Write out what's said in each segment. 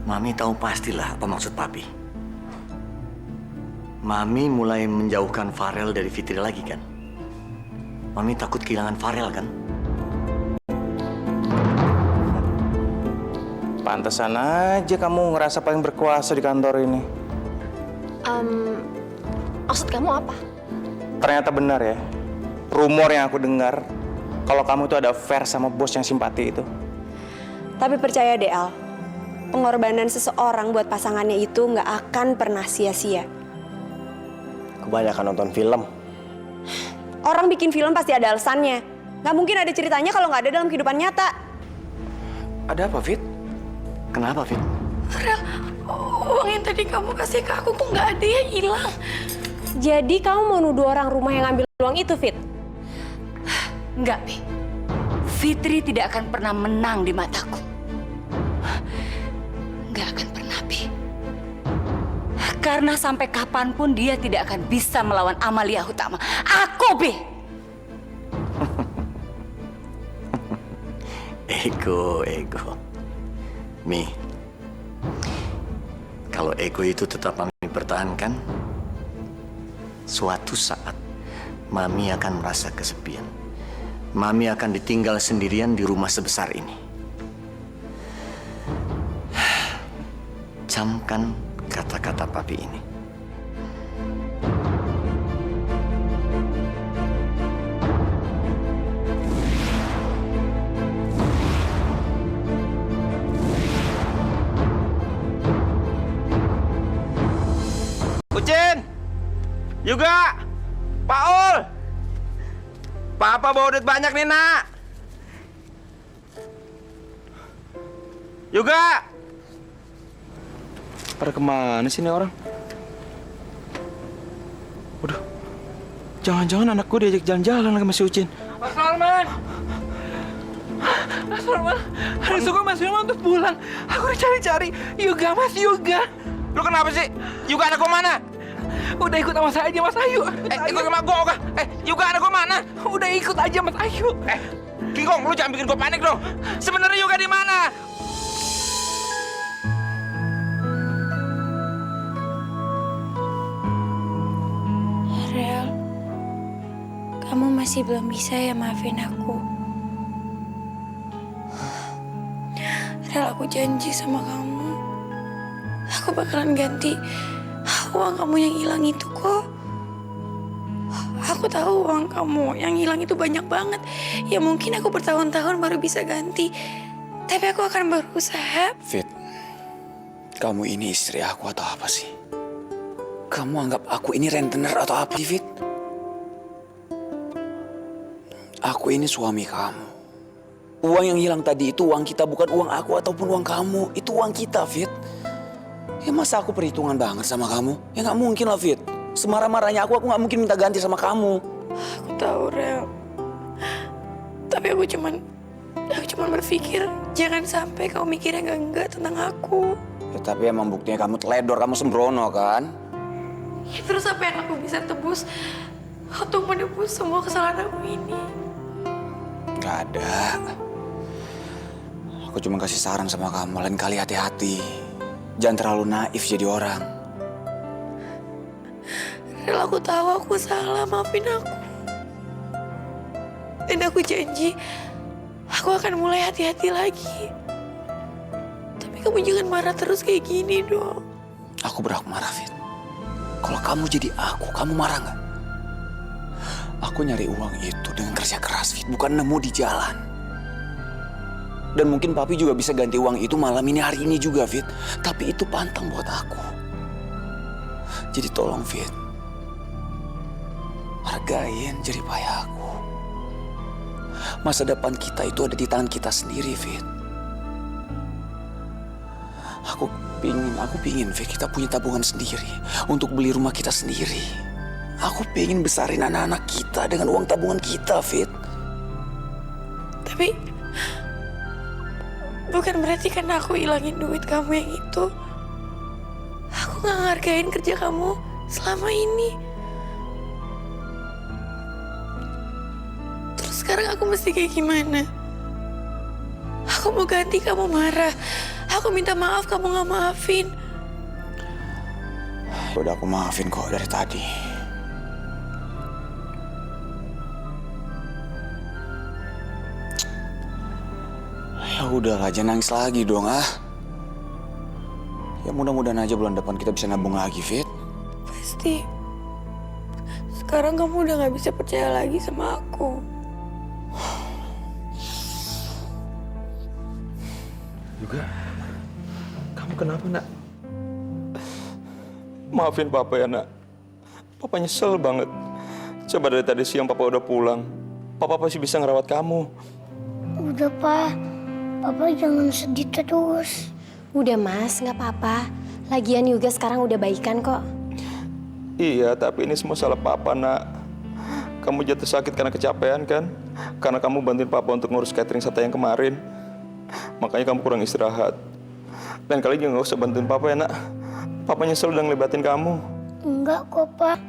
Mami tahu pastilah apa maksud papi. Mami mulai menjauhkan Farel dari Fitri lagi kan? Mami takut kehilangan Farel kan? Pantesan aja kamu ngerasa paling berkuasa di kantor ini. Maksud kamu apa? Ternyata benar ya. Rumor yang aku dengar, kalau kamu itu ada affair sama bos yang simpati itu. Tapi percaya deh, Al. Pengorbanan seseorang buat pasangannya itu nggak akan pernah sia-sia. Kebanyakan nonton film. Orang bikin film pasti ada alasannya. Nggak mungkin ada ceritanya kalau nggak ada dalam kehidupan nyata. Ada apa, Fit? Kenapa, Fit? Farel, uang yang tadi kamu kasih ke aku kok nggak ada ya, hilang. Jadi kamu mau nuduh orang rumah yang ngambil uang itu, Fit? Enggak, Pi. Fitri tidak akan pernah menang di mataku. Enggak akan pernah, Pi. Karena sampai kapanpun dia tidak akan bisa melawan Amalia Utama. Aku, Pi. Ego. Mi, kalau ego itu tetap Mami pertahankan, suatu saat Mami akan merasa kesepian. Mami akan ditinggal sendirian di rumah sebesar ini. Camkan kata-kata papi ini. Ucin! Juga! Paul! Papa bawa duit banyak nih, Nak. Juga! Pada kemana sih nih orang? Waduh, jangan-jangan anak gue diajak jalan-jalan lagi sama si Ucin. Mas Norman! Mas Norman, hari suku Mas Norman untuk pulang. Aku udah cari-cari. Yoga, Mas Yoga. Lu kenapa sih? Juga anak gue mana? Udah ikut sama saya aja, Mas Ayu. Ikut sama gue, Oga. Juga anak gue mana? Udah ikut aja, Mas Ayu. Kingkong, lu jangan bikin gue panik dong. Sebenarnya Yoga di mana? Rel, kamu masih belum bisa ya maafin aku. Rel, aku janji sama kamu. Aku bakalan ganti uang kamu yang hilang itu kok. Aku tahu uang kamu yang hilang itu banyak banget. Ya mungkin aku bertahun-tahun baru bisa ganti. Tapi aku akan berusaha. Fit, kamu ini istri aku atau apa sih? Kamu anggap aku ini rentenir atau apa, Fit? Aku ini suami kamu. Uang yang hilang tadi itu uang kita, bukan uang aku ataupun uang kamu. Itu uang kita, Fit. Ya masa aku perhitungan banget sama kamu? Ya nggak mungkin lah, Fit. Semarah-marahnya aku nggak mungkin minta ganti sama kamu. Aku tahu, Rel. Tapi aku cuman berpikir jangan sampai kau mikirnya enggak tentang aku. Ya, tapi emang buktinya kamu teledor, kamu sembrono kan? Ya, terus apa yang aku bisa tebus untuk menebus semua kesalahan aku ini? Gak ada. Aku cuma kasih saran sama kamu, lain kali hati-hati. Jangan terlalu naif jadi orang. Rel, aku tahu aku salah, maafin aku. Dan aku janji, aku akan mulai hati-hati lagi. Tapi kamu jangan marah terus kayak gini dong. Aku berhak marah, Fit. Kalau kamu jadi aku, kamu marah nggak? Aku nyari uang itu dengan kerja keras, Fit. Bukan nemu di jalan. Dan mungkin papi juga bisa ganti uang itu malam ini, hari ini juga, Fit. Tapi itu pantang buat aku. Jadi tolong, Fit. Hargain jerih payah aku. Masa depan kita itu ada di tangan kita sendiri, Fit. Aku pingin, Fit, kita punya tabungan sendiri untuk beli rumah kita sendiri. Aku pingin besarin anak-anak kita dengan uang tabungan kita, Fit. Tapi bukan berarti karena aku hilangin duit kamu yang itu, aku gak ngehargain kerja kamu selama ini. Terus sekarang aku mesti kayak gimana? Aku mau ganti kamu marah. Aku minta maaf kamu nggak maafin. Udah aku maafin kok dari tadi. Ya udahlah, jangan nangis lagi dong ah. Ya mudah-mudahan aja bulan depan kita bisa nabung lagi, Fit. Pasti. Sekarang kamu udah nggak bisa percaya lagi sama aku. Juga, kamu kenapa nak? Maafin papa ya nak. Papa nyesel banget. Coba dari tadi siang papa udah pulang. Papa pasti bisa ngerawat kamu. Udah, Pak. Papa jangan sedih terus. Udah Mas, nggak apa-apa. Lagian juga sekarang udah baikan kok. Iya, tapi ini semua salah papa nak. Kamu jatuh sakit karena kecapean kan? Karena kamu bantuin papa untuk ngurus catering sate yang kemarin. Makanya kamu kurang istirahat. Dan kali juga nggak usah bantuin papa ya nak. Papa nyesel udah ngelibatin kamu. Enggak kok, Pak.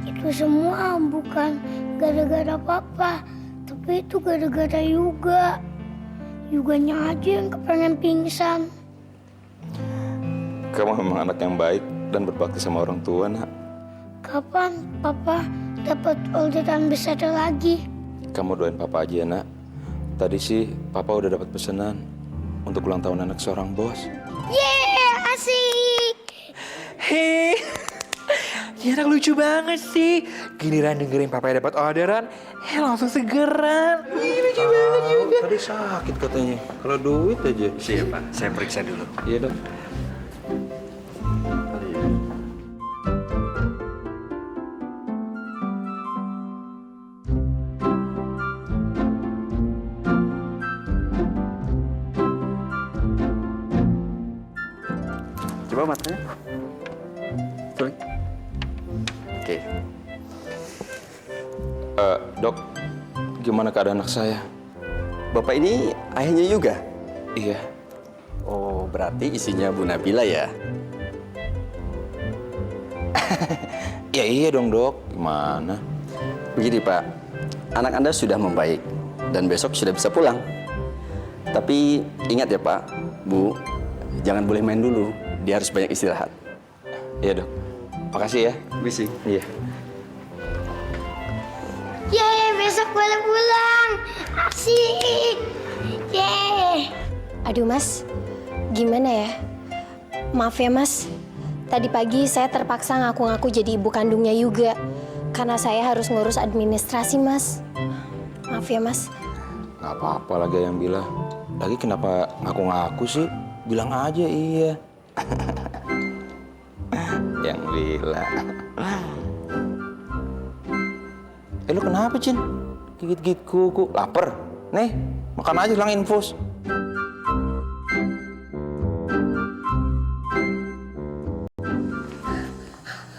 Itu semua bukan gara-gara Papa, tapi itu gara-gara Yuga. Yuganya aja yang kepengen pingsan. Kamu memang anak yang baik dan berbakti sama orang tua, nak. Kapan Papa dapat orderan besar lagi? Kamu doain papa aja, nak. Tadi sih papa udah dapat pesanan untuk ulang tahun anak seorang bos. Yeay, asik! Hei, ya anak lucu banget sih. Giliran dengerin papa dapat orderan, langsung segeran. Ih, lucu banget juga. Tadi sakit katanya. Kalau duit aja. Iya Pak, saya periksa dulu. Iya dok. Coba matanya. Tuh. Oke. Dok, gimana keadaan anak saya? Bapak ini ayahnya Yuga? Iya. Oh, berarti isinya Bu Nabila ya? Ya iya dong dok. Gimana? Begini Pak, anak Anda sudah membaik dan besok sudah bisa pulang. Tapi ingat ya Pak, Bu, jangan boleh main dulu. Dia harus banyak istirahat. Iya dok. Makasih ya. Misi. Iya. Yeay, besok boleh pulang. Asik! Yeay! Aduh Mas, gimana ya? Maaf ya Mas, tadi pagi saya terpaksa ngaku-ngaku jadi ibu kandungnya Yuga. Karena saya harus ngurus administrasi Mas. Maaf ya Mas. Gak apa-apa lagi yang bilang. Lagi kenapa ngaku-ngaku sih? Bilang aja iya. Yang bilang. Lu kenapa, Cin? Gigit-gigit kuku. Laper? Nih, makan aja lang infus.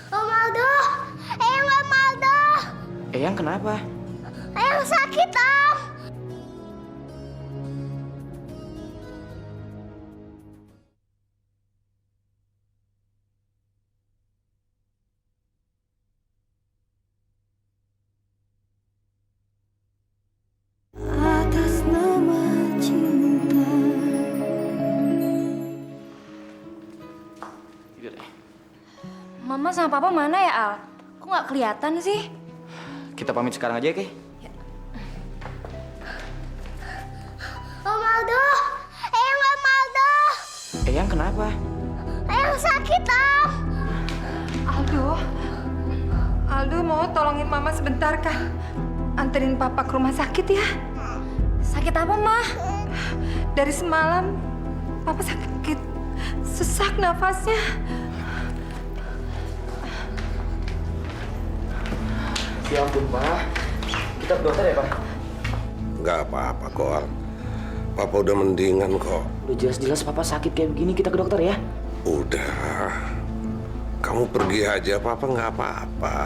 Om Aldo! Eyang Om Aldo! Eyang kenapa? Eyang sakit, Om! Atas nama cinta. Mama sama Papa mana ya, Al? Kok nggak kelihatan sih? Kita pamit sekarang aja, Ke? Om Aldo! Eyang Om Aldo! Eyang kenapa? Eyang sakit, Om! Aldo mau tolongin Mama sebentar kah? Anterin Papa ke rumah sakit ya. Sakit apa, Mah? Dari semalam Papa sakit, sesak nafasnya. Ya ampun, Pak. Kita ke dokter ya, Pak? Nggak apa-apa kok, Al. Papa udah mendingan kok. Udah jelas-jelas papa sakit kayak begini, kita ke dokter ya. Udah. Kamu pergi aja, Papa nggak apa-apa.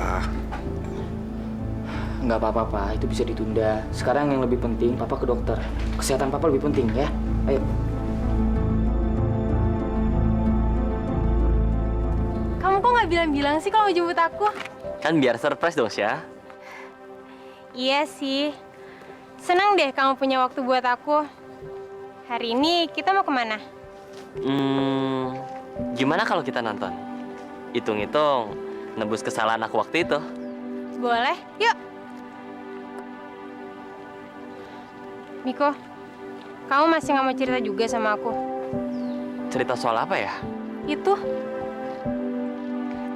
Nggak apa-apa, Pak. Itu bisa ditunda. Sekarang yang lebih penting, Papa ke dokter. Kesehatan Papa lebih penting, ya. Ayo. Kamu kok nggak bilang-bilang sih kalau mau jemput aku? Kan biar surprise dong, ya. Iya sih. Senang deh kamu punya waktu buat aku. Hari ini kita mau kemana? Gimana kalau kita nonton? Hitung-hitung nebus kesalahan aku waktu itu. Boleh, yuk. Miko, kamu masih nggak mau cerita juga sama aku? Cerita soal apa ya? Itu.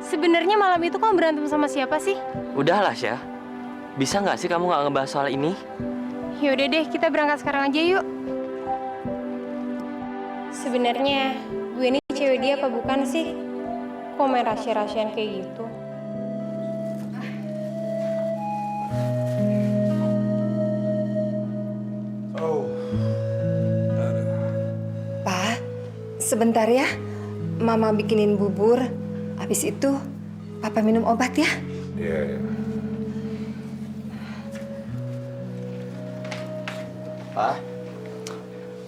Sebenarnya malam itu kamu berantem sama siapa sih? Udahlah, Syah. Bisa nggak sih kamu nggak ngebahas soal ini? Yaudah deh, kita berangkat sekarang aja yuk. Sebenarnya gue ini cewek dia apa bukan sih? Kok main rahasia-rahasian kayak gitu? Pa, sebentar ya. Mama bikinin bubur. Habis itu, Papa minum obat ya. Iya. Pak,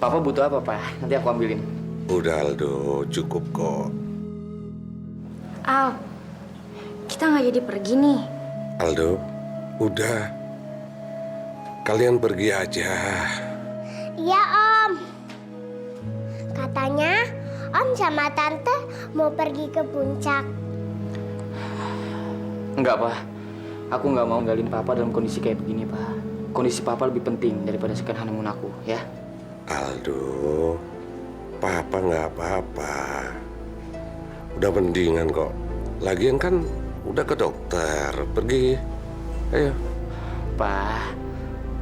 Papa butuh apa, Pak? Nanti aku ambilin. Udah Aldo, cukup kok. Al, kita nggak jadi pergi nih. Aldo, udah. Kalian pergi aja. Iya Om. Katanya Om sama Tante mau pergi ke puncak. Enggak, Pak. Aku nggak mau ninggalin Papa dalam kondisi kayak begini, Pak. Kondisi Papa lebih penting daripada second honeymoon aku, ya? Aldo, Papa nggak apa-apa. Udah mendingan kok. Lagian kan udah ke dokter. Pergi. Ayo. Pak,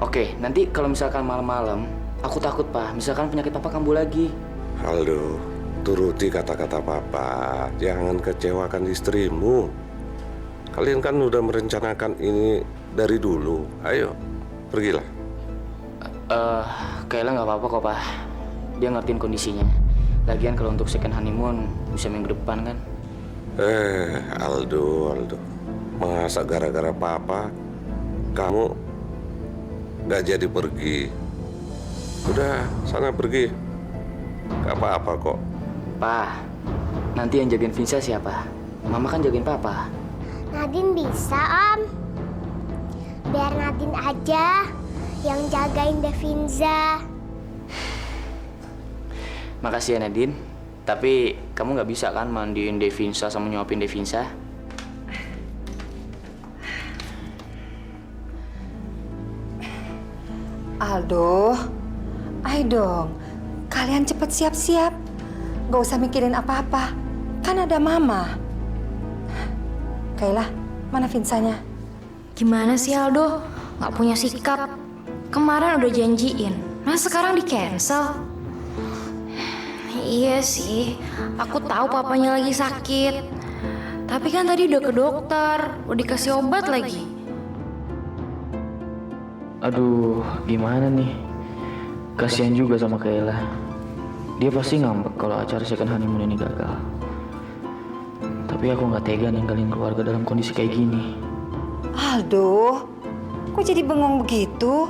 oke. Nanti kalau misalkan malam-malam, aku takut, Pak. Misalkan penyakit Papa kambuh lagi. Aldo, turuti kata-kata Papa. Jangan kecewakan istrimu. Kalian kan udah merencanakan ini dari dulu. Ayo, pergilah. Kayla nggak apa-apa kok, Pak. Dia ngertiin kondisinya. Lagian kalau untuk second honeymoon bisa minggu depan kan? Aldo. Masa gara-gara Papa kamu nggak jadi pergi? Udah, sana pergi. Gak apa-apa kok. Pak, nanti yang jagain Vinsa siapa? Mama kan jagain Papa. Nadine bisa Om. Biar Nadine aja yang jagain Devinza. Makasih ya, Nadine. Tapi kamu nggak bisa kan mandiin Devinsa sama nyuapin Devinsa? Aldo, ayo dong. Kalian cepet siap-siap. Gak usah mikirin apa-apa. Kan ada Mama. Kayla, mana Vinsanya? Gimana sih Aldo? Nggak punya sikap. Kemarin udah janjiin, masa sekarang di cancel? Iya sih, aku tahu papanya lagi sakit. Tapi kan tadi udah ke dokter, udah dikasih obat lagi. Aduh, gimana nih? Kasihan juga sama Kayla. Dia pasti ngambek kalau acara second honeymoon ini gagal. Tapi aku nggak tega ninggalin keluarga dalam kondisi kayak gini. Aldo, kok jadi bengong begitu?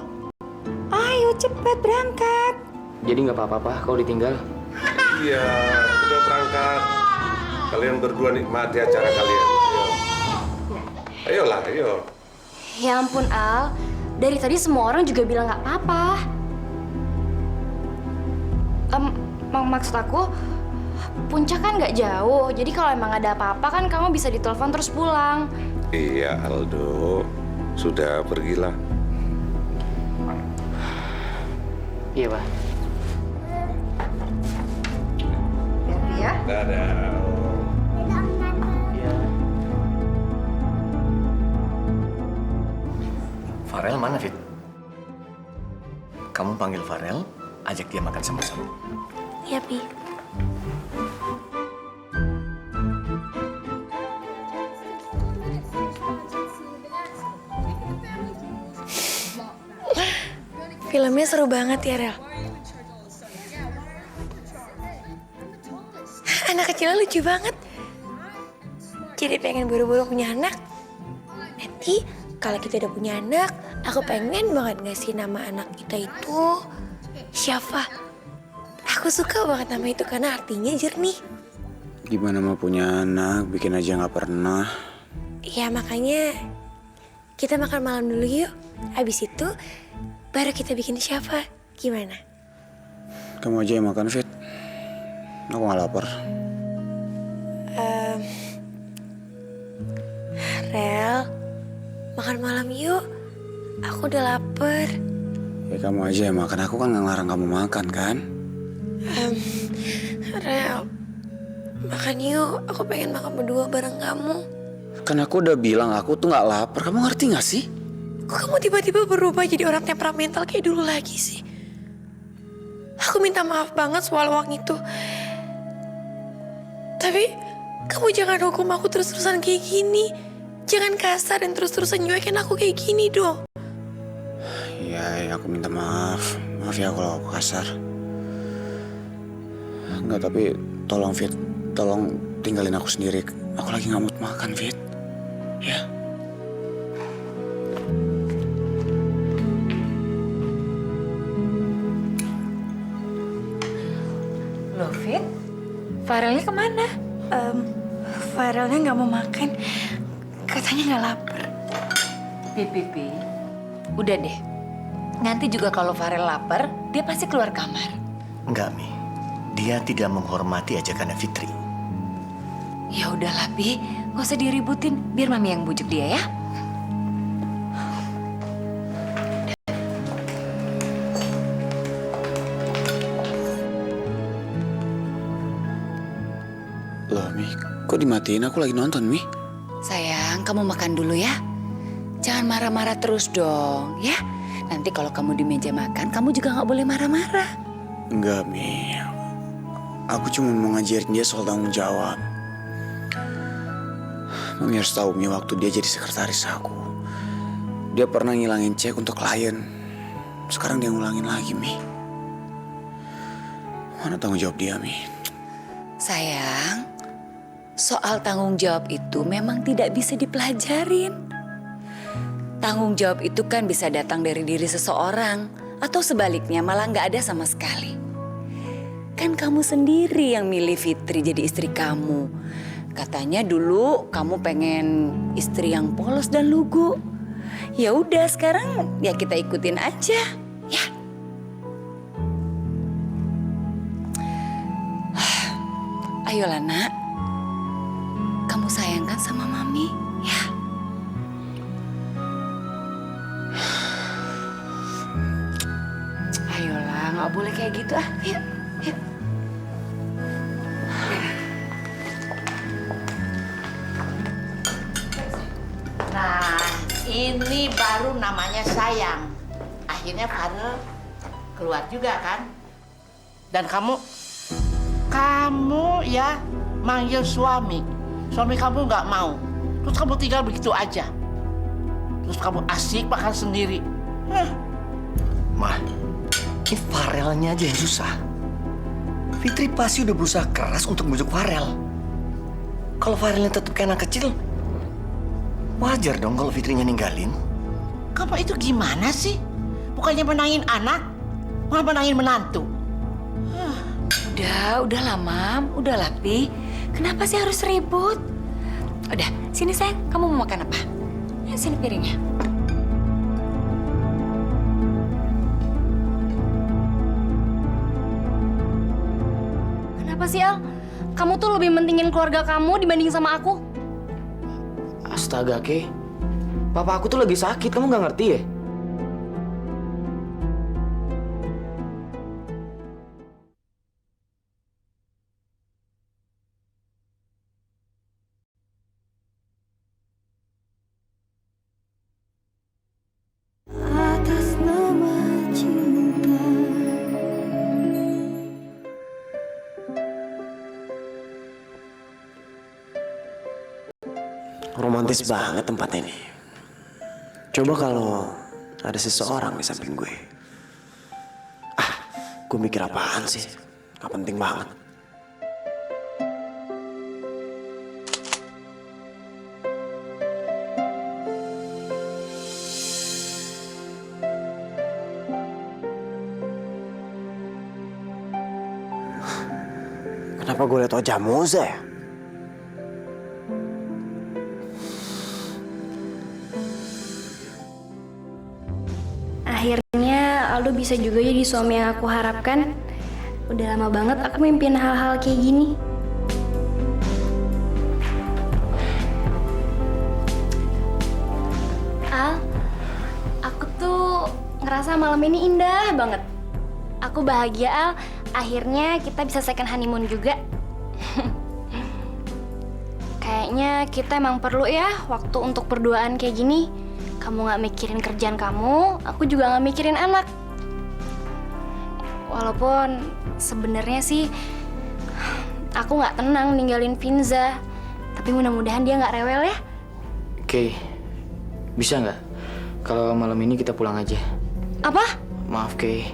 Ayo cepet berangkat. Jadi nggak apa-apa, Pak, kalau ditinggal? Iya, udah berangkat. Kalian berdua nikmati acara kalian. Ayo. Ayolah, ayo. Ya ampun Al, dari tadi semua orang juga bilang nggak apa-apa. Maksud aku, puncak kan nggak jauh. Jadi kalau emang ada apa-apa kan kamu bisa ditelepon terus pulang. Iya, Aldo. Sudah, pergilah. Iya, Pak. Hati-hati ya. Dadah. Farel mana, Fit? Kamu panggil Farel, ajak dia makan sama-sama. Iya, Pi. Filmnya seru banget ya, Rel. Anak kecilnya lucu banget. Jadi pengen buru-buru punya anak. Nanti kalau kita udah punya anak, aku pengen banget ngasih nama anak kita itu Syafa. Aku suka banget nama itu karena artinya jernih. Gimana mau punya anak, bikin aja nggak pernah. Ya makanya kita makan malam dulu yuk. Habis itu baru kita bikin Syafa. Gimana? Kamu aja yang makan, Fit. Aku nggak lapar. Rel, makan malam yuk. Aku udah lapar. Ya kamu aja yang makan, aku kan nggak ngelarang kamu makan kan? Rel, makan yuk. Aku pengen makan berdua bareng kamu. Kan aku udah bilang aku tuh nggak lapar. Kamu ngerti nggak sih? Kok kamu tiba-tiba berubah jadi orang temperamental kayak dulu lagi sih? Aku minta maaf banget soal uang itu. Tapi kamu jangan hukum aku terus-terusan kayak gini. Jangan kasar dan terus-terusan nyuekin aku kayak gini dong. Iya, aku minta maaf. Maaf ya kalau aku kasar. Enggak, tapi tolong Fit, tolong tinggalin aku sendiri. Aku lagi nggak mood makan, Fit. Ya. Loh, Fit? Farelnya kemana? Farelnya nggak mau makan. Katanya nggak lapar. Pipi, udah deh. Nanti juga kalau Farel lapar, dia pasti keluar kamar. Enggak, Mi. Dia tidak menghormati ajakannya Fitri. Ya udahlah, Pi. Nggak usah diributin. Biar Mami yang bujuk dia ya. Loh, Mi, kok dimatiin? Aku lagi nonton, Mi. Sayang, kamu makan dulu ya. Jangan marah-marah terus dong, ya. Nanti kalau kamu di meja makan, kamu juga nggak boleh marah-marah. Enggak, Mi. Aku cuma mau ngajarin dia soal tanggung jawab. Mami harus tahu, Mi, waktu dia jadi sekretaris aku, dia pernah ngilangin cek untuk klien. Sekarang dia ngulangin lagi, Mi. Mana tanggung jawab dia, Mi? Sayang, soal tanggung jawab itu memang tidak bisa dipelajarin. Tanggung jawab itu kan bisa datang dari diri seseorang, atau sebaliknya malah nggak ada sama sekali. Kan kamu sendiri yang milih Fitri jadi istri kamu. Katanya dulu kamu pengen istri yang polos dan lugu. Ya udah, sekarang ya kita ikutin aja, ya. Ayolah nak, kamu sayangkan sama Mami, ya. Ayolah, nggak boleh kayak gitu ah. Yuk, yuk. Nah, ini baru namanya sayang. Akhirnya Farel keluar juga kan? Dan kamu ya manggil suami. Suami kamu nggak mau. Terus kamu tinggal begitu aja. Terus kamu asik makan sendiri. Mah, ini Farelnya aja yang susah. Fitri pasti udah berusaha keras untuk bujuk Farel. Kalau Farelnya tetap kayak anak kecil, wajar dong kalau Fitrinya ninggalin. Kamu itu gimana sih? Bukannya menangin anak, malah menangin menantu. Udahlah Mam, udahlah Pi. Kenapa sih harus ribut? Udah, sini sayang, kamu mau makan apa? Ya, sini piringnya. Kenapa sih, Al? Kamu tuh lebih mentingin keluarga kamu dibanding sama aku? Astaga, Ke. Papa aku tuh lagi sakit, kamu nggak ngerti ya? Romantis banget tempat ini. Coba kalau ada seseorang di samping gue. Gue mikir apaan sih? Gak penting banget. Kenapa gue liat Oja Moza ya? Akhirnya Aldo bisa juga jadi suami yang aku harapkan. Udah lama banget aku mimpin hal-hal kayak gini. Al, aku tuh ngerasa malam ini indah banget. Aku bahagia, Al. Akhirnya kita bisa second honeymoon juga. Kayaknya kita emang perlu ya waktu untuk berduaan kayak gini. Kamu gak mikirin kerjaan kamu, aku juga gak mikirin anak. Walaupun sebenarnya sih aku nggak tenang ninggalin Finza, tapi mudah-mudahan dia nggak rewel ya. Oke, bisa nggak kalau malam ini kita pulang aja? Apa? Maaf Kay,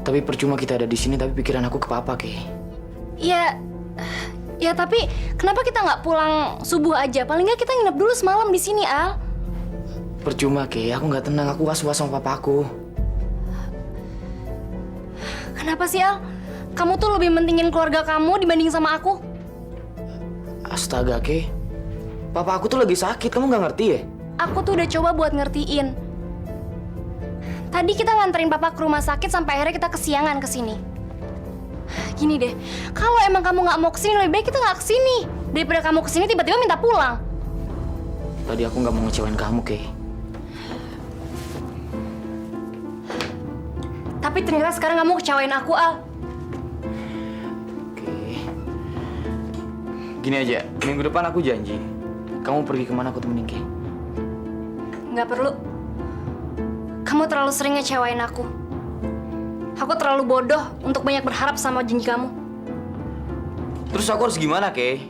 tapi percuma kita ada di sini tapi pikiran aku ke papa Kay. Ya tapi kenapa kita nggak pulang subuh aja? Paling nggak kita nginep dulu semalam di sini, Al. Percuma Kay, aku nggak tenang, aku was-was sama papaku. Kenapa sih, Al? Kamu tuh lebih mentingin keluarga kamu dibanding sama aku? Astaga, Kay. Papa aku tuh lagi sakit, kamu nggak ngerti ya? Aku tuh udah coba buat ngertiin. Tadi kita nganterin papa ke rumah sakit sampai akhirnya kita kesiangan ke sini. Gini deh, kalau emang kamu nggak mau kesini, lebih baik kita nggak kesini. Daripada kamu kesini tiba-tiba minta pulang. Tadi aku nggak mau ngecewain kamu, Kay. Tapi ternyata sekarang kamu kecewain aku, Al. Gini aja, minggu depan aku janji. Kamu pergi kemana aku temenin, Kay? Nggak perlu. Kamu terlalu sering ngecewain aku. Aku terlalu bodoh untuk banyak berharap sama janji kamu. Terus aku harus gimana, Kay?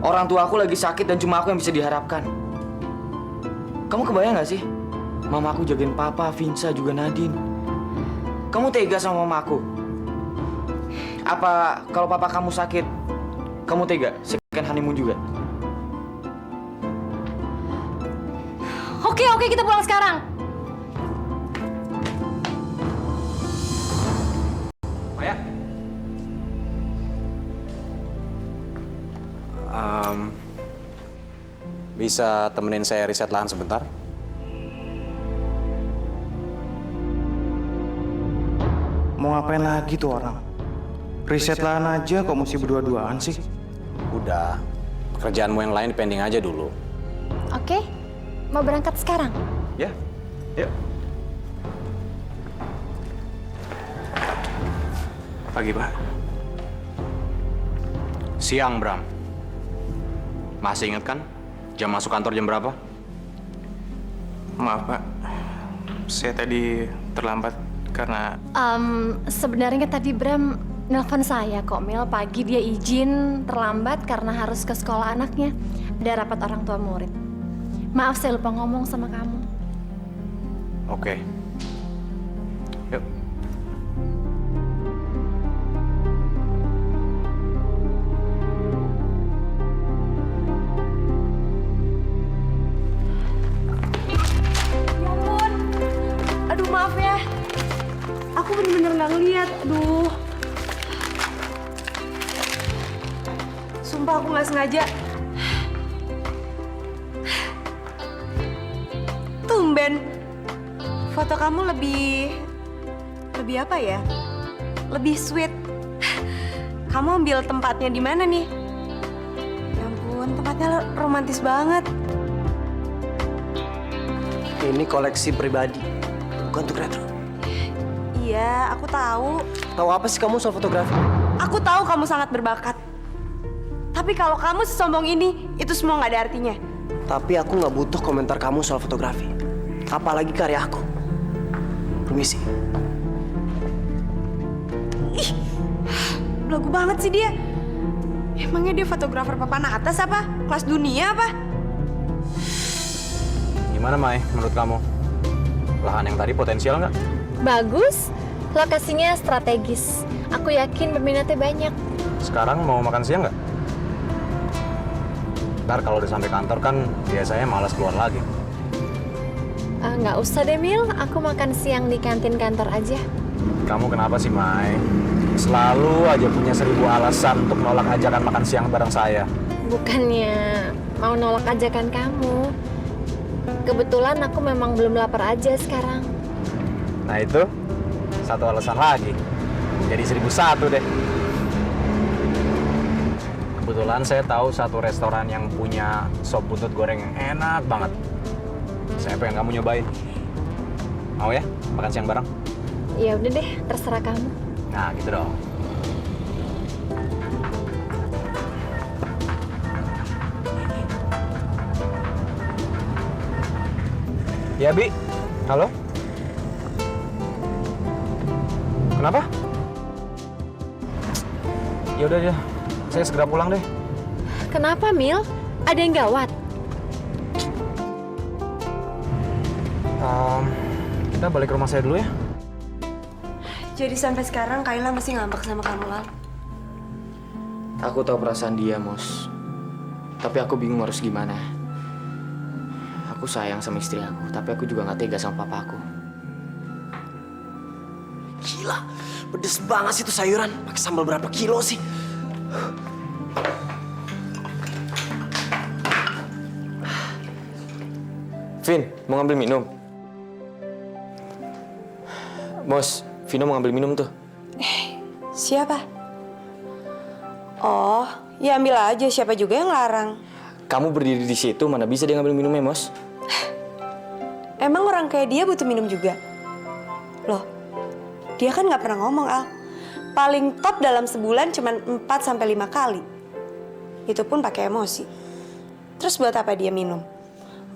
Orang tua aku lagi sakit dan cuma aku yang bisa diharapkan. Kamu kebayang nggak sih? Mama aku jagain papa, Vinsa, juga Nadine. Kamu tega sama mama aku? Apa kalau papa kamu sakit, kamu tega second honeymoon juga? Oke, kita pulang sekarang. Maya. Bisa temenin saya riset lahan sebentar? Mau ngapain lagi tuh orang? Riset lahan aja kok mesti berdua-duaan sih? Udah, pekerjaanmu yang lain pending aja dulu. Oke, mau berangkat sekarang? Ya, yuk. Pagi, Pak. Siang, Bram. Masih inget kan jam masuk kantor jam berapa? Maaf, Pak. Saya tadi terlambat karena... Sebenarnya tadi Bram nelpon saya kok, Mil. Pagi dia izin terlambat karena harus ke sekolah anaknya. Ada rapat orang tua murid. Maaf saya lupa ngomong sama kamu. Oke. Yuk. Ya ampun. Aduh, maaf ya. Aku bener-bener nggak ngeliat. Aduh. Sumpah aku nggak sengaja. Tumben. Foto kamu lebih apa ya? Lebih sweet. Kamu ambil tempatnya di mana nih? Ya ampun, tempatnya romantis banget. Ini koleksi pribadi, bukan untuk retro. Iya, aku tahu. Tahu apa sih kamu soal fotografi? Aku tahu kamu sangat berbakat. Tapi kalau kamu sesombong ini, itu semua nggak ada artinya. Tapi aku nggak butuh komentar kamu soal fotografi. Apalagi karya aku. Permisi. Ih, belagu banget sih dia. Emangnya dia fotografer papan atas apa? Kelas dunia apa? Gimana, Mai, menurut kamu? Lahan yang tadi potensial nggak? Bagus. Lokasinya strategis. Aku yakin peminatnya banyak. Sekarang mau makan siang nggak? Ntar kalau udah sampai kantor kan biasanya malas keluar lagi. Nggak usah deh, Mil. Aku makan siang di kantin kantor aja. Kamu kenapa sih, Mai? Selalu aja punya 1000 alasan untuk nolak ajakan makan siang bareng saya. Bukannya mau nolak ajakan kamu. Kebetulan aku memang belum lapar aja sekarang. Nah itu, satu alasan lagi. jadi 1001 deh. Kebetulan saya tahu satu restoran yang punya sop buntut goreng yang enak banget. Saya pengen kamu nyobain. Mau ya? Makan siang bareng? Ya udah deh, terserah kamu. Nah, gitu dong. Ya, Bi. Halo? Kenapa? Ya udah ya. Saya segera pulang deh. Kenapa, Mil? Ada yang gawat? Kita balik ke rumah saya dulu ya. Jadi sampai sekarang Kayla masih ngambek sama kamu, Lal? Aku tahu perasaan dia, Mos. Tapi aku bingung harus gimana. Aku sayang sama istri aku, tapi aku juga nggak tega sama papa aku. Gila, pedes banget sih itu sayuran. Pakai sambal berapa kilo sih? Vin, mau ngambil minum? Bos, Vino mau ngambil minum tuh. Siapa? Oh, ya ambil aja. Siapa juga yang larang? Kamu berdiri di situ, mana bisa dia ngambil minumnya, Mos? Emang orang kayak dia butuh minum juga? Loh, dia kan nggak pernah ngomong, Al. Paling top dalam sebulan cuma 4-5 kali. Itu pun pakai emosi. Terus buat apa dia minum?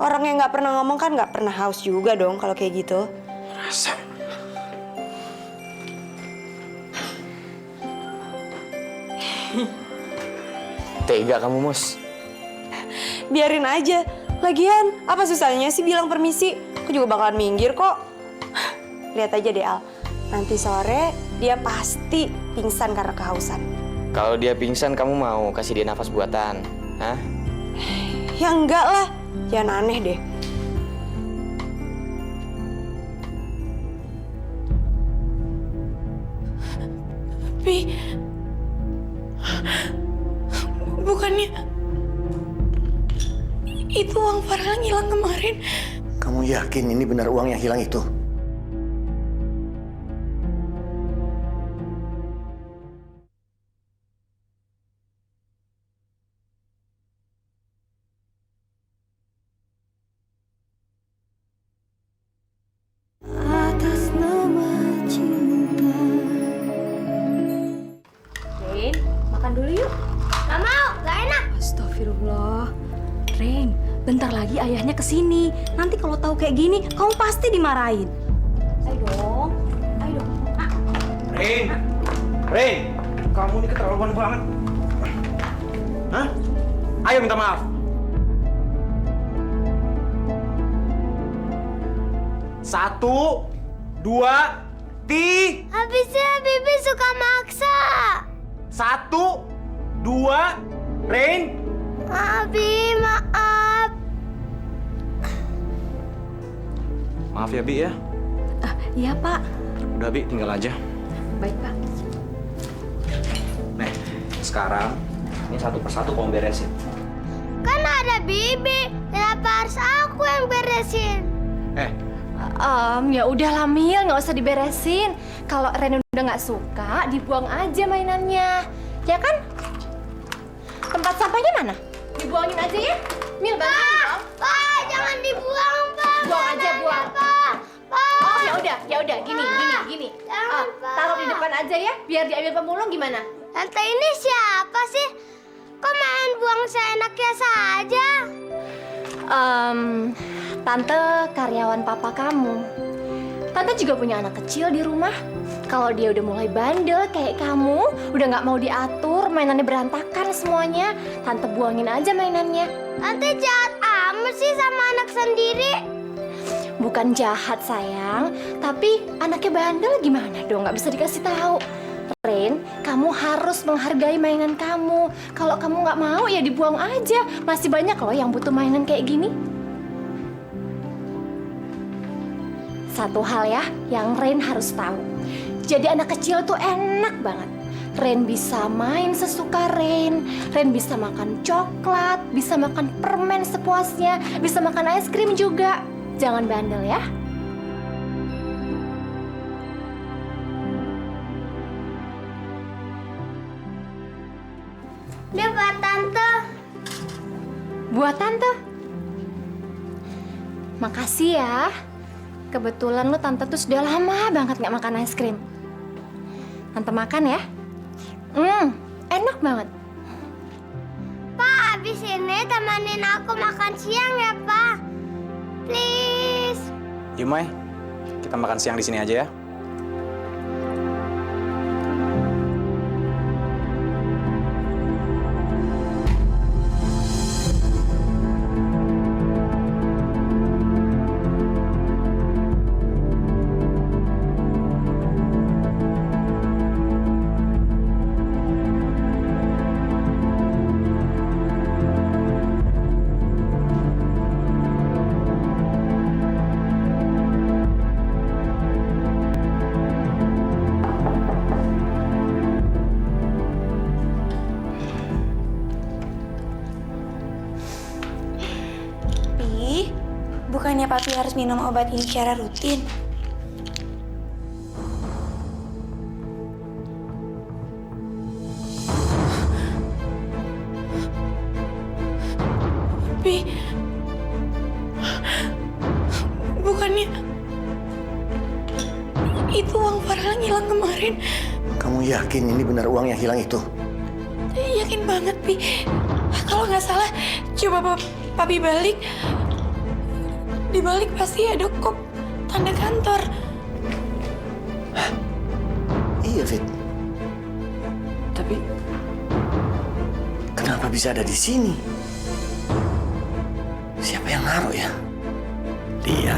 Orang yang nggak pernah ngomong kan nggak pernah haus juga dong kalau kayak gitu. Rasa. Tega kamu, Mos. Biarin aja. Lagian, apa susahnya sih bilang permisi? Aku juga bakalan minggir kok. Lihat aja deh, Al. Nanti sore dia pasti pingsan karena kehausan. Kalau dia pingsan, kamu mau kasih dia nafas buatan? Hah? Ya enggak lah. Jangan aneh deh. Tapi... bukannya... itu uang Farel yang hilang kemarin. Kamu yakin ini benar uang yang hilang itu? Atas nama cinta. Rin, makan dulu yuk. Gak mau, gak enak. Astagfirullah. Ren, bentar lagi ayahnya kesini. Nanti kalau tahu kayak gini, kamu pasti dimarahin. Ayo dong. Ayo dong. Rin, kamu ini keterlaluan banget. Hah? Ayo minta maaf. Satu, dua, Habisnya Bibi suka maksa. Satu, dua, Rin. Abi, maaf. Maaf ya, Bi ya. Iya, Pak. Udah, Bi, tinggal aja. Baik, Pak. Nih, sekarang ini satu persatu kamu beresin. Kan ada Bibi. Kenapa harus aku yang beresin? Ya udahlah Mil, nggak usah diberesin. Kalau Ren udah nggak suka, dibuang aja mainannya, ya kan? Tempat sampahnya mana? Dibuangin aja ya. Mil, bantuin dong. Pak, jangan dibuang, Pak. Buang aja, buang. Pak. Oh ya udah, gini. Taruh di depan aja ya, biar diambil pemulung gimana? Tante ini siapa sih? Kok main buang seenaknya saja? Tante karyawan papa kamu. Tante juga punya anak kecil di rumah. Kalau dia udah mulai bandel kayak kamu, udah nggak mau diatur, mainannya berantakan semuanya, Tante buangin aja mainannya. Tante jahat amat sih sama anak sendiri. Bukan jahat sayang, tapi anaknya bandel gimana dong? Nggak bisa dikasih tahu. Rin, kamu harus menghargai mainan kamu. Kalau kamu nggak mau ya dibuang aja. Masih banyak loh yang butuh mainan kayak gini. Satu hal ya yang Ren harus tahu. Jadi anak kecil tuh enak banget. Ren bisa main sesuka Ren bisa makan coklat, bisa makan permen sepuasnya, bisa makan es krim juga. Jangan bandel ya. Makasih ya. Kebetulan lu tante tuh sudah lama banget nggak makan es krim. Tante makan ya. Enak banget. Pak, abis ini temenin aku makan siang ya, Pak. Please. Yuk, Mai. Kita makan siang di sini aja ya. Bukannya papi harus minum obat ini secara rutin? Papi, bukannya itu uang Farel yang hilang kemarin? Kamu yakin ini benar uang yang hilang itu? Yakin banget, Pi. Kalau nggak salah, coba papi balik. Di balik pasti ada kop tanda kantor. Iya, Fit. Tapi kenapa bisa ada di sini? Siapa yang naruh ya? Dia.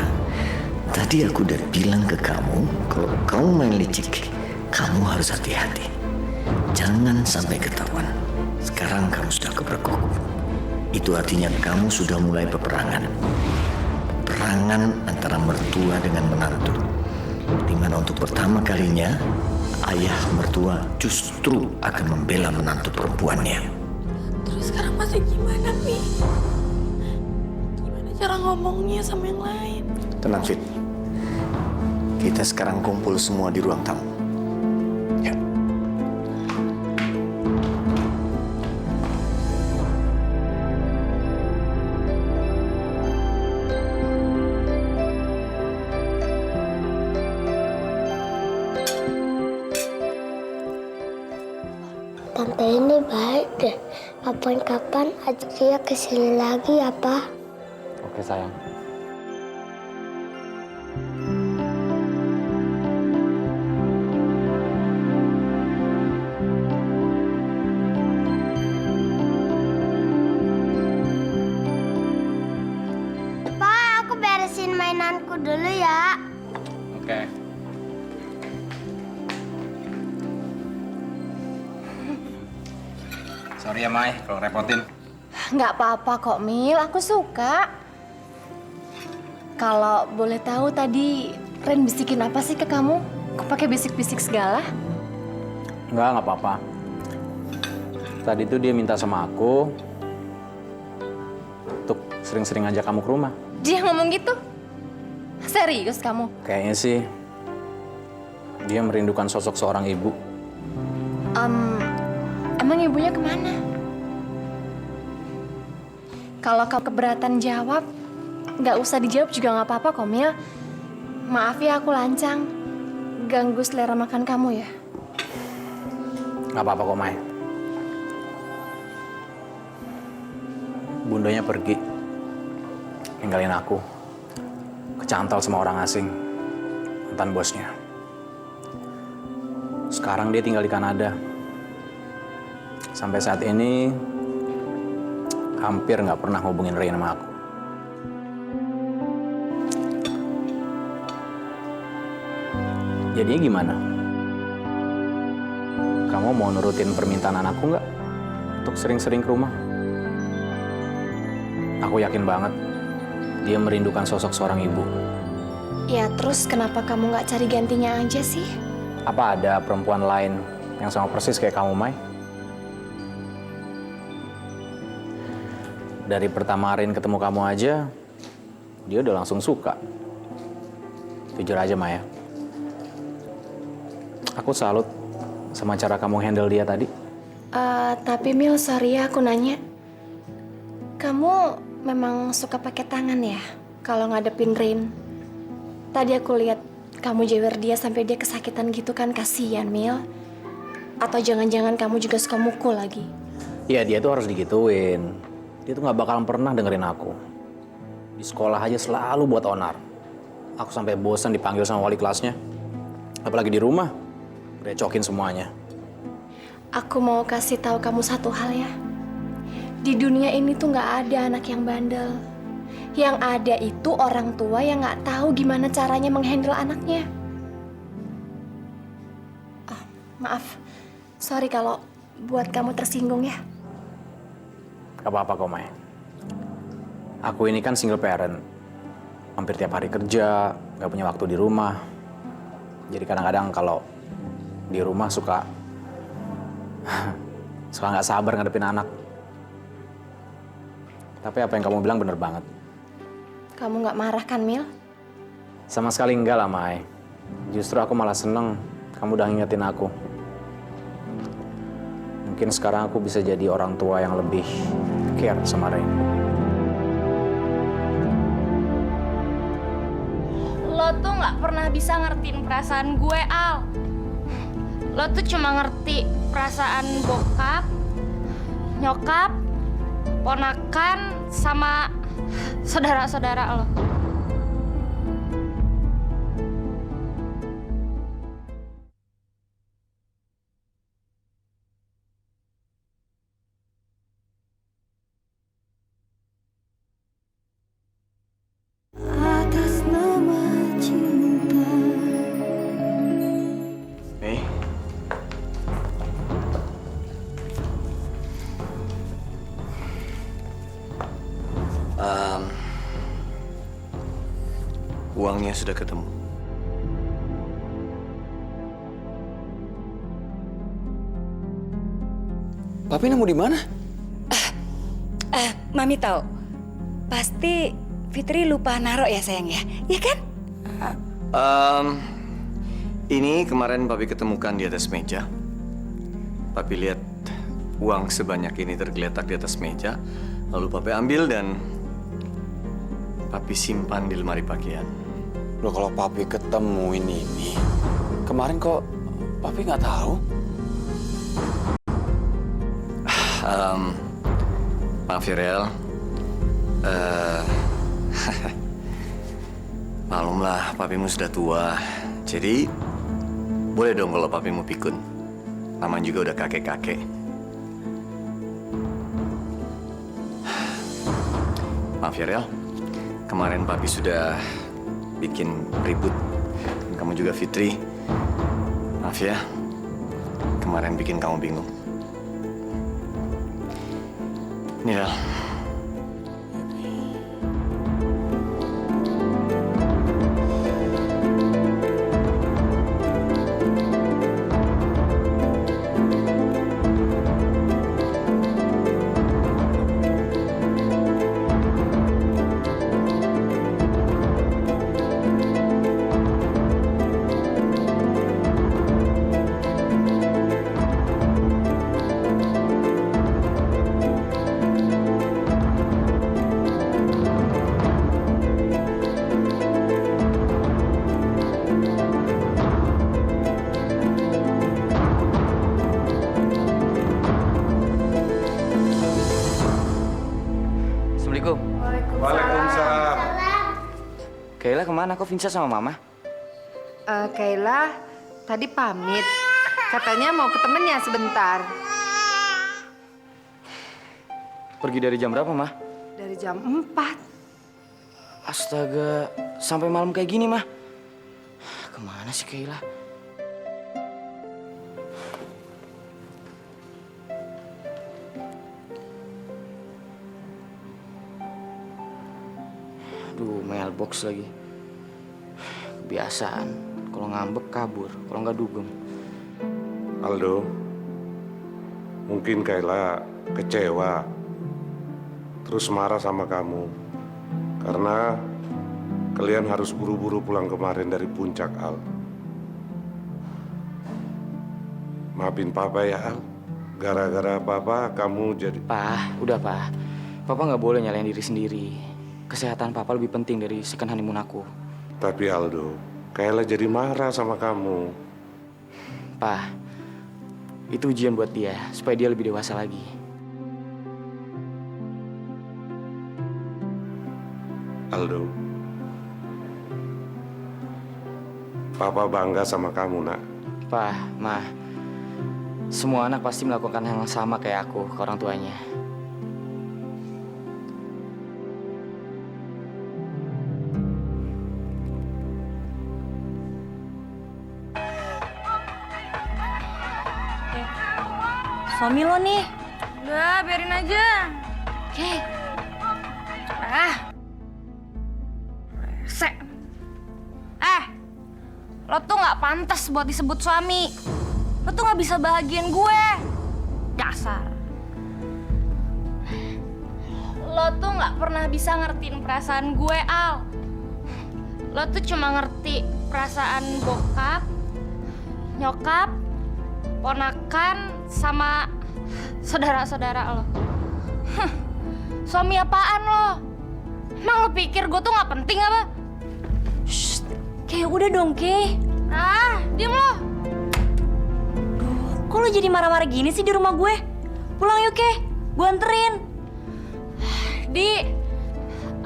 Tadi aku udah bilang ke kamu, kalau kamu main licik, kamu harus hati-hati. Jangan sampai ketahuan. Sekarang kamu sudah kepergok. Itu artinya kamu sudah mulai peperangan. Perangan antara mertua dengan menantu, di mana untuk pertama kalinya ayah mertua justru akan membela menantu perempuannya. Terus sekarang masih gimana, Pi? Gimana cara ngomongnya sama yang lain? Tenang, Fit. Kita sekarang kumpul semua di ruang tamu. Ya. Tante ini baik deh. Kapan-kapan ajak dia kesini lagi ya, Pak. Oke, sayang. Pak, aku beresin mainanku dulu ya. Oke. Sorry ya, Mai, kalau repotin. Nggak apa-apa kok, Mil. Aku suka. Kalau boleh tahu tadi Ren bisikin apa sih ke kamu? Kok pakai bisik-bisik segala? Nggak apa-apa. Tadi tuh dia minta sama aku untuk sering-sering ngajak kamu ke rumah. Dia ngomong gitu? Serius kamu? Kayaknya sih dia merindukan sosok seorang ibu. Emang ibunya kemana? Kalau kamu keberatan jawab, nggak usah dijawab juga nggak apa-apa kok, Mil. Maaf ya aku lancang, ganggu selera makan kamu ya. Nggak apa-apa kok, Mai. Bundanya pergi, ninggalin aku, kecantol sama orang asing, mantan bosnya. Sekarang dia tinggal di Kanada. Sampai saat ini hampir nggak pernah hubungin Ray sama aku. Jadinya gimana? Kamu mau nurutin permintaan anakku nggak untuk sering-sering ke rumah? Aku yakin banget dia merindukan sosok seorang ibu. Ya terus kenapa kamu nggak cari gantinya aja sih? Apa ada perempuan lain yang sama persis kayak kamu, Mai? Dari pertama Rin ketemu kamu aja, dia udah langsung suka. Jujur aja, Maya. Aku salut sama cara kamu handle dia tadi. Tapi Mil, sorry ya aku nanya. Kamu memang suka pakai tangan ya? kalau ngadepin Rain. Tadi aku lihat kamu jewer dia sampai dia kesakitan gitu kan, kasihan Mil. Atau jangan-jangan kamu juga suka mukul lagi? Iya, dia tuh harus digituin. Dia tuh nggak bakalan pernah dengerin aku. Di sekolah aja selalu buat onar. Aku sampai bosan dipanggil sama wali kelasnya. Apalagi di rumah, recokin semuanya. Aku mau kasih tahu kamu satu hal ya. Di dunia ini tuh nggak ada anak yang bandel. Yang ada itu orang tua yang nggak tahu gimana caranya menghandle anaknya. Oh, maaf, sorry kalau buat kamu tersinggung ya. Gak apa-apa kok, Mai. Aku ini kan single parent. Hampir tiap hari kerja, gak punya waktu di rumah. Jadi kadang-kadang kalau di rumah suka gak sabar ngadepin anak. Tapi apa yang kamu bilang bener banget. Kamu nggak marah kan, Mil? Sama sekali enggak lah, Mai. Justru aku malah seneng kamu udah ngingetin aku. Mungkin sekarang aku bisa jadi orang tua yang lebih care sama Rain. Lo tuh nggak pernah bisa ngertiin perasaan gue, Al. Lo tuh cuma ngerti perasaan bokap, nyokap, ponakan, sama saudara-saudara lo. Atas nama cinta. Uangnya sudah ketemu. Papi nemu di mana? Mami tahu. Pasti Fitri lupa naruh ya sayang ya, iya kan? Ini kemarin Papi ketemukan di atas meja. Papi lihat uang sebanyak ini tergeletak di atas meja. Lalu Papi ambil dan Papi simpan di lemari pakaian. Loh, kalau Papi ketemu ini, kemarin kok Papi nggak tahu? Maaf ya, Rel. Maklumlah, papimu sudah tua. Jadi, boleh dong kalau papimu pikun. Namanya juga udah kakek-kakek. Maaf ya, Rel. Kemarin papi sudah bikin ribut. Dan kamu juga, Fitri. Maaf ya, kemarin bikin kamu bingung. Ini, Rel. Waalaikumsalam. Kayla kemana? Kok Vinsa sama Mama? Kayla tadi pamit. Katanya mau ke temennya sebentar. Pergi dari jam berapa, Mah? Dari jam 4. Astaga, sampai malam kayak gini, Mah. Kemana sih Kayla? Aduh, mailbox lagi. Kebiasaan, kalau ngambek kabur, kalau nggak dugem. Aldo, mungkin Kayla kecewa, terus marah sama kamu. Karena kalian harus buru-buru pulang kemarin dari puncak, Al. Maafin Papa ya, Al. Gara-gara Papa kamu jadi... Udah, Papa nggak boleh nyalain diri sendiri. kesehatan papa lebih penting dari second honeymoon aku. Tapi Aldo, Kayla jadi marah sama kamu. Pa, itu ujian buat dia supaya dia lebih dewasa lagi. Aldo, Papa bangga sama kamu, nak. Pa, Ma, semua anak pasti melakukan hal yang sama kayak aku ke orang tuanya. Suami lo nih. Udah, biarin aja. Oke. Rese. Lo tuh nggak pantas buat disebut suami. Lo tuh nggak bisa bahagiain gue. Dasar. Lo tuh nggak pernah bisa ngertiin perasaan gue, Al. Lo tuh cuma ngerti perasaan bokap, nyokap, ponakan, sama saudara-saudara lo. Suami apaan lo? Emang lo pikir gue tuh nggak penting apa? Shh, Kay, udah dong, Kay. Diem lo. Kok lo jadi marah-marah gini sih di rumah gue? Pulang yuk, Kay. Gue anterin. Di,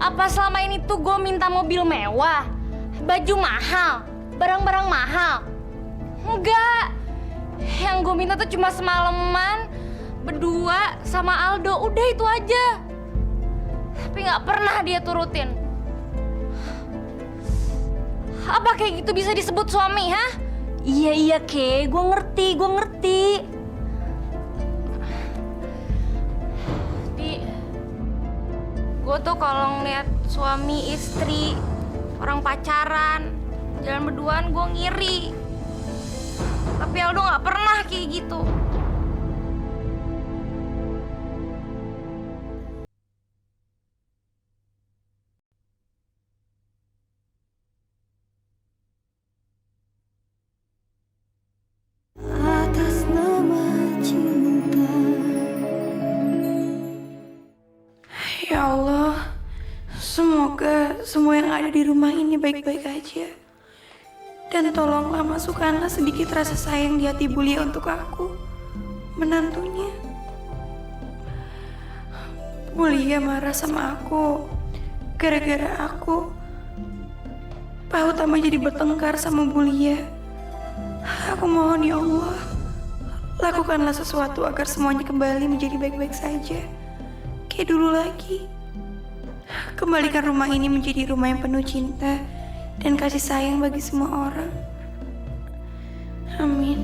apa selama ini tuh gue minta mobil mewah, baju mahal, barang-barang mahal? Enggak. Yang gue minta tuh cuma semalaman berdua sama Aldo, udah itu aja. Tapi nggak pernah dia turutin. Apa kayak gitu bisa disebut suami, ha? Iya, Kay. Gue ngerti. Di, gue tuh kalau ngeliat suami istri, orang pacaran, jalan berduaan, gue ngiri. Tapi Aldo nggak pernah kayak gitu. Atas nama cinta. Ya Allah, semoga semua yang ada di rumah ini baik-baik aja. Dan tolonglah masukkanlah sedikit rasa sayang di hati Bulia untuk aku, menantunya. Bulia marah sama aku, gara-gara aku. Pak Utama jadi bertengkar sama Bulia. Aku mohon ya Allah, lakukanlah sesuatu agar semuanya kembali menjadi baik-baik saja. Kayak dulu lagi. Kembalikan rumah ini menjadi rumah yang penuh cinta dan kasih sayang bagi semua orang. Amin.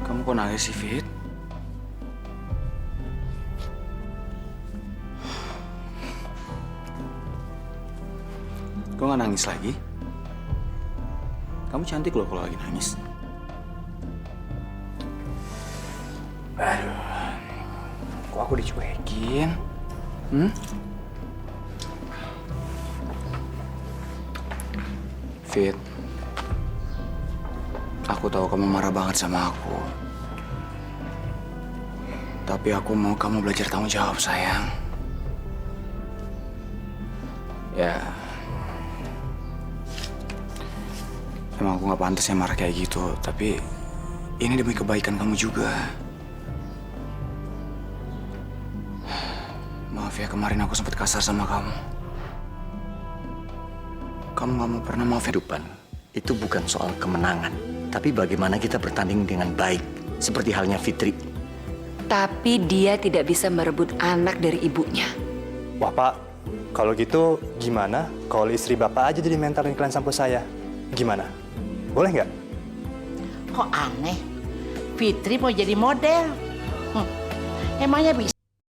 Kamu kok nangis sih, Fit? Kok nggak nangis lagi? Kamu cantik loh kalau lagi nangis. Aduh, kok aku dicuekin? Fit, aku tahu kamu marah banget sama aku. Tapi aku mau kamu belajar tanggung jawab, sayang. Ya, emang aku gak pantas ya marah kayak gitu. Tapi ini demi kebaikan kamu juga. Maaf ya, kemarin aku sempat kasar sama kamu. Kamu gak mau pernah maaf ya, Dupan. Itu bukan soal kemenangan, tapi bagaimana kita bertanding dengan baik, seperti halnya Fitri. Tapi dia tidak bisa merebut anak dari ibunya. Wah, Pak, kalau gitu gimana kalau istri Bapak aja jadi mentor iklan sampo saya? Gimana? Boleh nggak? Kok aneh? Fitri mau jadi model. Emangnya bisa